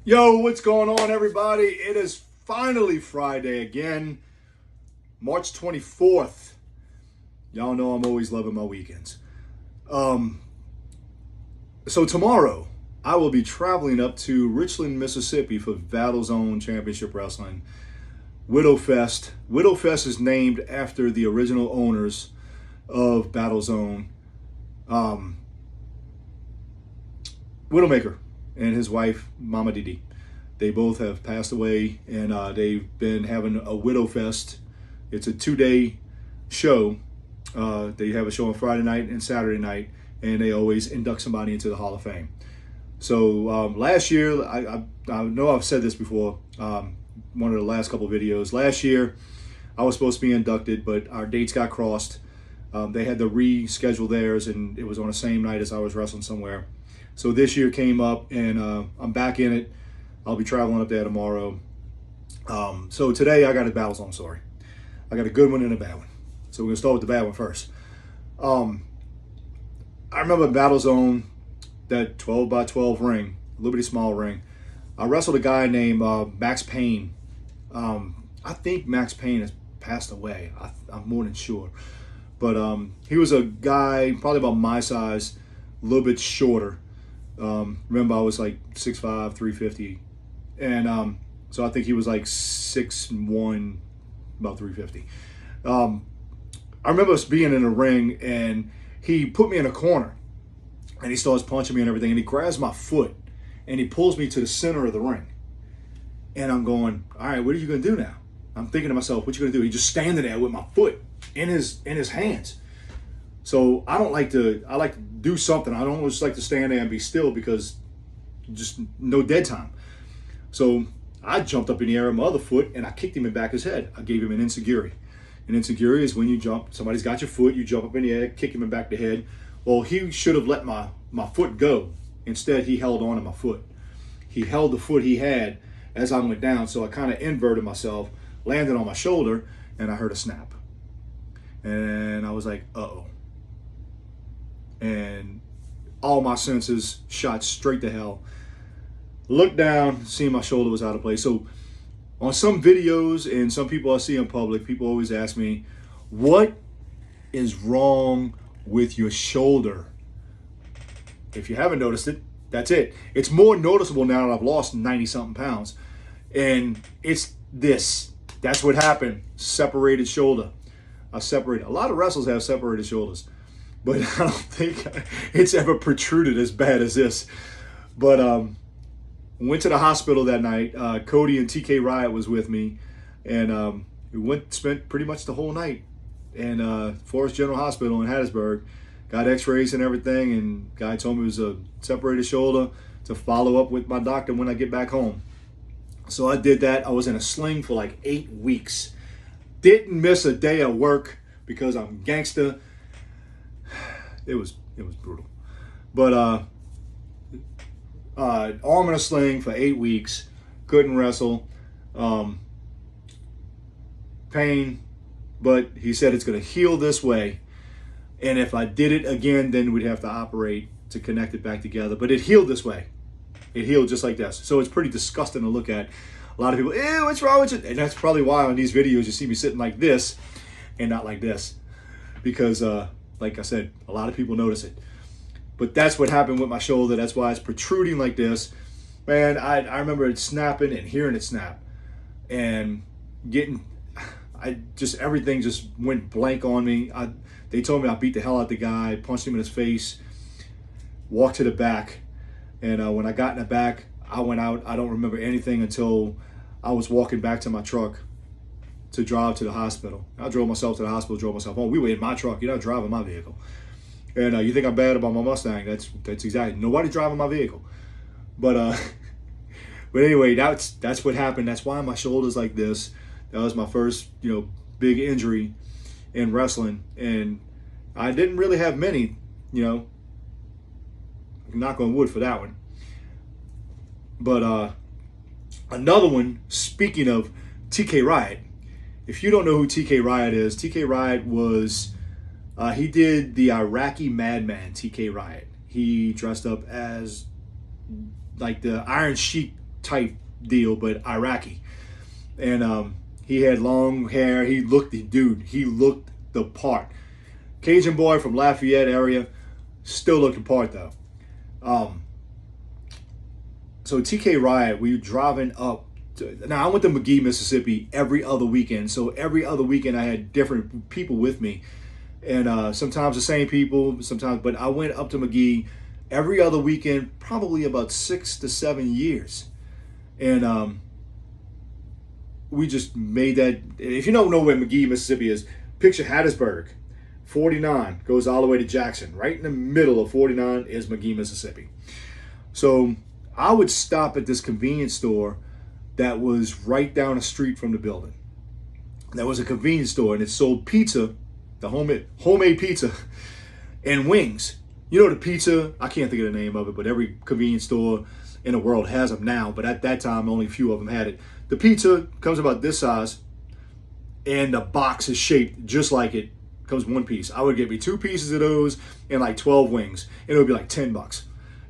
Yo, what's going on, everybody? It is finally Friday again, March 24th. Y'all know I'm always loving my weekends. So tomorrow, I will be traveling up to Richland, Mississippi for Battlezone Championship Wrestling. Widowfest. Widowfest is named after the original owners of Battlezone, Widowmaker and his wife, Mama Didi. They both have passed away, and they've been having a Widowfest. It's a 2-day show. They have a show on Friday night and Saturday night, and they always induct somebody into the Hall of Fame. So last year, I know I've said this before, one of the last couple videos. Last year, I was supposed to be inducted, but our dates got crossed. They had to reschedule theirs, and it was on the same night as I was wrestling somewhere. So this year came up, and I'm back in it. I'll be traveling up there tomorrow. So today I got a Battlezone story. I got a good one and a bad one. So we're going to start with the bad one first. I remember Battlezone, that 12 by 12 ring, a little bitty small ring. I wrestled a guy named Max Payne. I think Max Payne has passed away. I'm more than sure. But he was a guy probably about my size, a little bit shorter. Remember, I was like 6'5", 350. And so I think he was like 6'1", about 350. I remember us being in a ring, and he put me in a corner, and he starts punching me and everything, and he grabs my foot, and he pulls me to the center of the ring. And I'm going, all right, what are you going to do now? I'm thinking to myself, what you going to do? He's just standing there with my foot in his hands. So I like to do something. I don't just like to stand there and be still, because just no dead time. So I jumped up in the air with my other foot, and I kicked him in the back of his head. I gave him an enziguri. An enziguri is when you jump, somebody's got your foot, you jump up in the air, kick him in the back of the head. Well, he should have let my foot go. Instead, he held on to my foot. He held the foot he had as I went down, so I kind of inverted myself, landed on my shoulder, and I heard a snap. And I was like, uh-oh. And all my senses shot straight to hell. Looked down, seeing my shoulder was out of place. So on some videos and some people I see in public, people always ask me, what is wrong with your shoulder? If you haven't noticed it, that's it. It's more noticeable now that I've lost 90-something pounds. And it's this. That's what happened. Separated shoulder. I separated. A lot of wrestlers have separated shoulders, but I don't think it's ever protruded as bad as this. But went to the hospital that night. Cody and TK Riot was with me, and we spent pretty much the whole night in Forest General Hospital in Hattiesburg. Got x-rays and everything, and guy told me it was a separated shoulder to follow up with my doctor when I get back home. So I did that. I was in a sling for like 8 weeks. Didn't miss a day of work because I'm gangster. It was brutal. But arm in a sling for 8 weeks. Couldn't wrestle. Pain. But he said it's going to heal this way. And if I did it again, then we'd have to operate to connect it back together. But it healed this way. It healed just like this. So it's pretty disgusting to look at. A lot of people, ew, what's wrong with you? And that's probably why on these videos you see me sitting like this and not like this. Because, like I said, a lot of people notice it. But that's what happened with my shoulder. That's why it's protruding like this. Man, I remember it snapping and hearing it snap. And everything just went blank on me. They told me I beat the hell out the guy, punched him in his face, walked to the back. And when I got in the back, I went out. I don't remember anything until I was walking back to my truck to drive to the hospital. I drove myself to the hospital, drove myself home. We were in my truck. You're not driving my vehicle. And you think I'm bad about my Mustang? That's exactly. Nobody's driving my vehicle. But anyway, that's what happened. That's why my shoulder's like this. That was my first, big injury in wrestling, and I didn't really have many. Knock on wood for that one. But another one, speaking of TK Riot, if you don't know who TK Riot is, TK Riot was, he did the Iraqi madman TK Riot. He dressed up as like the Iron Sheik type deal, but Iraqi. And he had long hair. He looked the part. Cajun boy from Lafayette area, still looking part though. So TK Riot, we were driving up. Now I went to McGee, Mississippi every other weekend. So every other weekend I had different people with me, and sometimes the same people, sometimes. But I went up to McGee every other weekend, probably about 6 to 7 years, and we just made that. If you don't know where McGee, Mississippi is, picture Hattiesburg. 49 goes all the way to Jackson. Right in the middle of 49 is McGee, Mississippi. So I would stop at this convenience store that was right down the street from the building. That was a convenience store, and it sold pizza, the homemade pizza, and wings. You know the pizza, I can't think of the name of it, but every convenience store in the world has them now, but at that time only a few of them had it. The pizza comes about this size, and the box is shaped just like it. Comes one piece. I would get me 2 pieces of those and like 12 wings, and it would be like $10.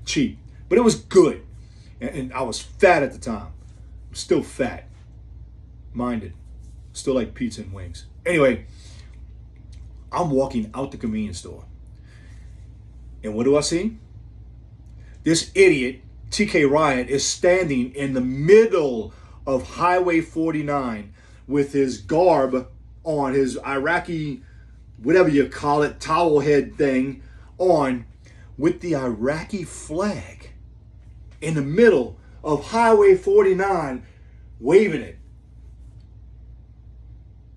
Cheap. But it was good. And I was fat at the time. Still fat. Minded. Still like pizza and wings. Anyway, I'm walking out the convenience store. And what do I see? This idiot, TK Riot, is standing in the middle of Highway 49 with his garb on, his Iraqi, whatever you call it, towel head thing on, with the Iraqi flag in the middle of Highway 49, waving it.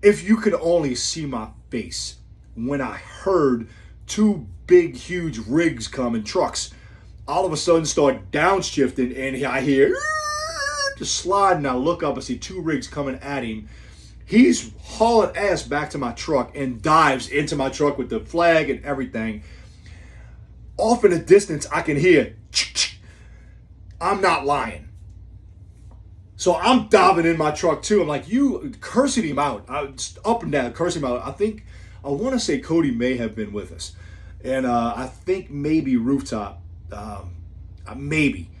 If you could only see my face when I heard 2 big, huge rigs coming, trucks, all of a sudden start downshifting, and I hear just sliding. I look up and see 2 rigs coming at him. He's hauling ass back to my truck and dives into my truck with the flag and everything. Off in the distance, I can hear, I'm not lying. So I'm diving in my truck too. I'm like, you, cursing him out. Up and down, cursing him out. I want to say Cody may have been with us. And I think maybe Rooftop, maybe.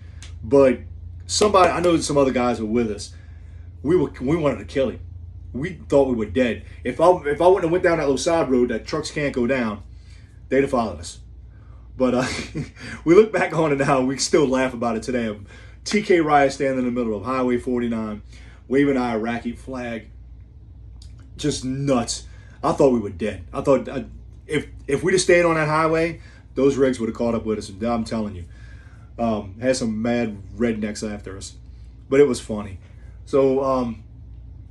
But somebody, I know some other guys were with us. We wanted to kill him. We thought we were dead. If I wouldn't have went down that little side road that trucks can't go down, they'd have followed us. But we look back on it now, we still laugh about it today. TK Riot standing in the middle of Highway 49, waving our Iraqi flag. Just nuts. I thought we were dead. I thought if we'd have stayed on that highway, those rigs would have caught up with us. And I'm telling you, had some mad rednecks after us. But it was funny. So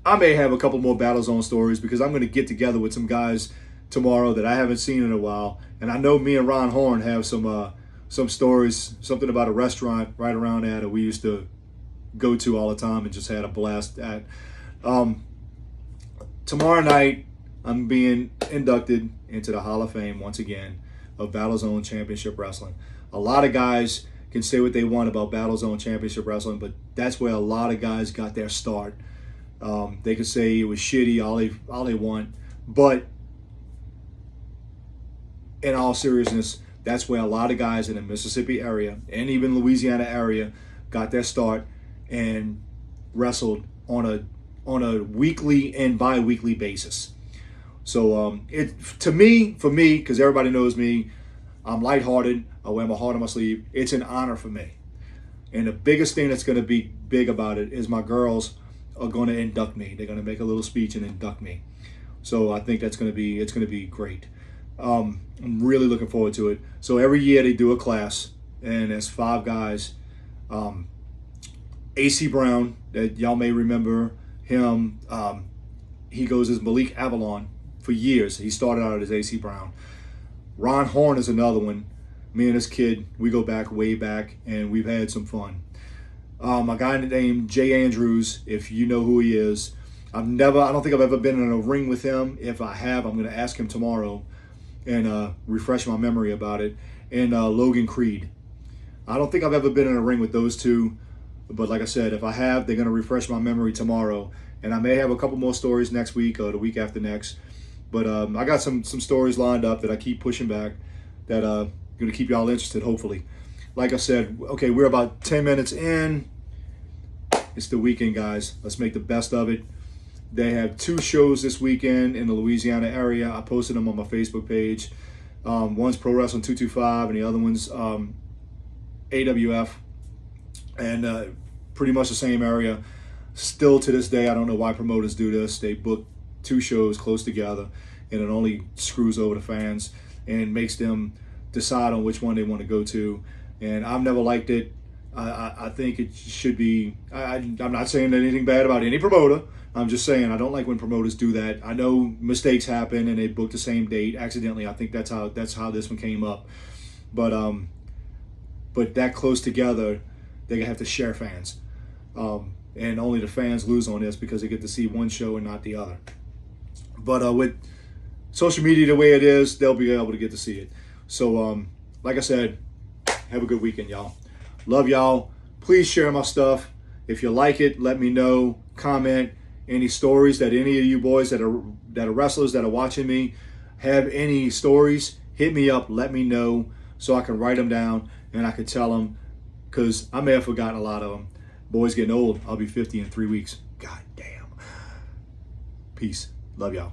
I may have a couple more Battlezone stories, because I'm going to get together with some guys tomorrow that I haven't seen in a while. And I know me and Ron Horn have some stories, something about a restaurant right around there that we used to go to all the time and just had a blast at. Tomorrow night, I'm being inducted into the Hall of Fame once again of Battlezone Championship Wrestling. A lot of guys can say what they want about Battlezone Championship Wrestling, but that's where a lot of guys got their start. They could say it was shitty, all they want, but in all seriousness, that's where a lot of guys in the Mississippi area and even Louisiana area got their start and wrestled on a weekly and bi-weekly basis. So for me, because everybody knows me, I'm lighthearted. I wear my heart on my sleeve. It's an honor for me. And the biggest thing that's going to be big about it is my girls are going to induct me. They're going to make a little speech and induct me. So I think it's going to be great. I'm really looking forward to it. So every year they do a class, and there's 5 guys. AC Brown, that y'all may remember him. He goes as Malik Avalon for years. He started out as AC Brown. Ron Horn is another one. Me and this kid, we go back, way back, and we've had some fun. A guy named Jay Andrews, if you know who he is. I don't think I've ever been in a ring with him. If I have, I'm going to ask him tomorrow and refresh my memory about it. And Logan Creed. I don't think I've ever been in a ring with those two, but like I said, if I have, they're going to refresh my memory tomorrow. And I may have a couple more stories next week or the week after next. But I got some stories lined up that I keep pushing back that going to keep y'all interested, hopefully. Like I said, okay, we're about 10 minutes in. It's the weekend, guys. Let's make the best of it. They have 2 shows this weekend in the Louisiana area. I posted them on my Facebook page. One's Pro Wrestling 225 and the other one's AWF. And pretty much the same area. Still to this day, I don't know why promoters do this. They book 2 shows close together, and it only screws over the fans and makes them decide on which one they want to go to. And I've never liked it. I think it should be, I'm not saying anything bad about any promoter. I'm just saying I don't like when promoters do that. I know mistakes happen and they book the same date accidentally. I think that's how this one came up. But that close together, they have to share fans. And only the fans lose on this because they get to see one show and not the other. But with social media the way it is, they'll be able to get to see it. So like I said, have a good weekend, y'all. Love y'all. Please share my stuff. If you like it, let me know. Comment any stories that any of you boys that are wrestlers that are watching me have any stories. Hit me up. Let me know so I can write them down and I can tell them, because I may have forgotten a lot of them. Boys getting old. I'll be 50 in 3 weeks. God damn. Peace. Love y'all.